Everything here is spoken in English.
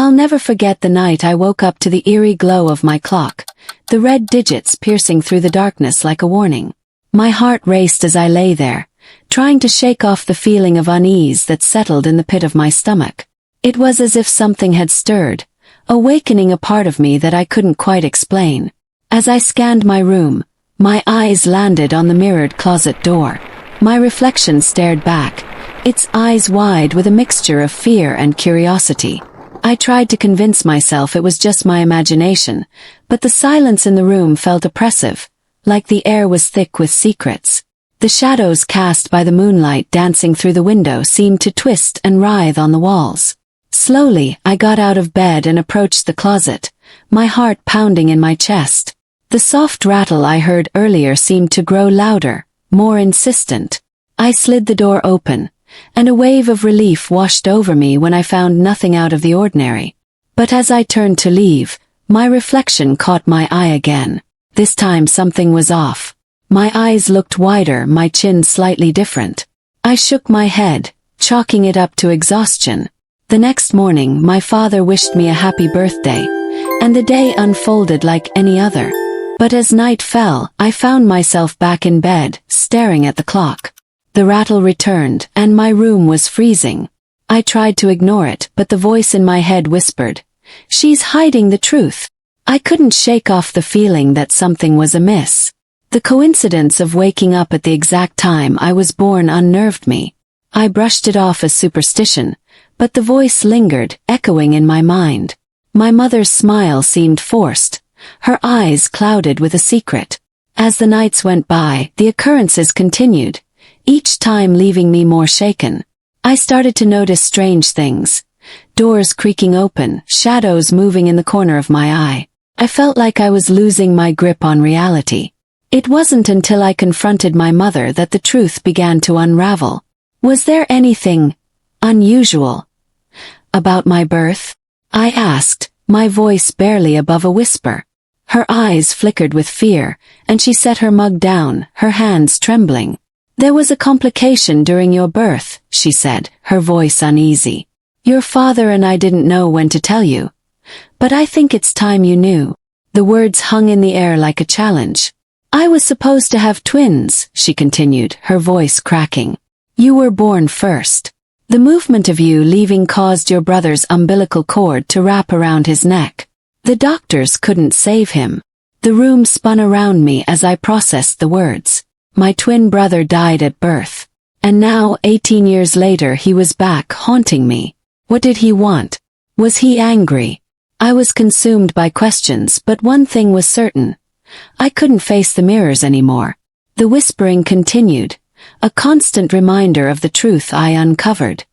I'll never forget the night I woke up to the eerie glow of my clock, the red digits piercing through the darkness like a warning. My heart raced as I lay there, trying to shake off the feeling of unease that settled in the pit of my stomach. It was as if something had stirred, awakening a part of me that I couldn't quite explain. As I scanned my room, my eyes landed on the mirrored closet door. My reflection stared back, its eyes wide with a mixture of fear and curiosity. I tried to convince myself it was just my imagination, but the silence in the room felt oppressive, like the air was thick with secrets. The shadows cast by the moonlight dancing through the window seemed to twist and writhe on the walls. Slowly, I got out of bed and approached the closet, my heart pounding in my chest. The soft rattle I heard earlier seemed to grow louder, more insistent. I slid the door open, and a wave of relief washed over me when I found nothing out of the ordinary. But as I turned to leave, my reflection caught my eye again. This time something was off. My eyes looked wider, my chin slightly different. I shook my head, chalking it up to exhaustion. The next morning, my father wished me a happy birthday, and the day unfolded like any other. But as night fell, I found myself back in bed, staring at the clock. The rattle returned, and my room was freezing. I tried to ignore it, but the voice in my head whispered, "She's hiding the truth." I couldn't shake off the feeling that something was amiss. The coincidence of waking up at the exact time I was born unnerved me. I brushed it off as superstition, but the voice lingered, echoing in my mind. My mother's smile seemed forced, her eyes clouded with a secret. As the nights went by, the occurrences continued, each time leaving me more shaken. I started to notice strange things. Doors creaking open, shadows moving in the corner of my eye. I felt like I was losing my grip on reality. It wasn't until I confronted my mother that the truth began to unravel. Was there anything unusual about my birth? I asked, my voice barely above a whisper. Her eyes flickered with fear, and she set her mug down, her hands trembling. "There was a complication during your birth," she said, her voice uneasy. "Your father and I didn't know when to tell you. But I think it's time you knew." The words hung in the air like a challenge. "I was supposed to have twins," she continued, her voice cracking. "You were born first. The movement of you leaving caused your brother's umbilical cord to wrap around his neck. The doctors couldn't save him." The room spun around me as I processed the words. My twin brother died at birth. And now, 18 years later, he was back, haunting me. What did he want? Was he angry? I was consumed by questions, but one thing was certain. I couldn't face the mirrors anymore. The whispering continued, a constant reminder of the truth I uncovered.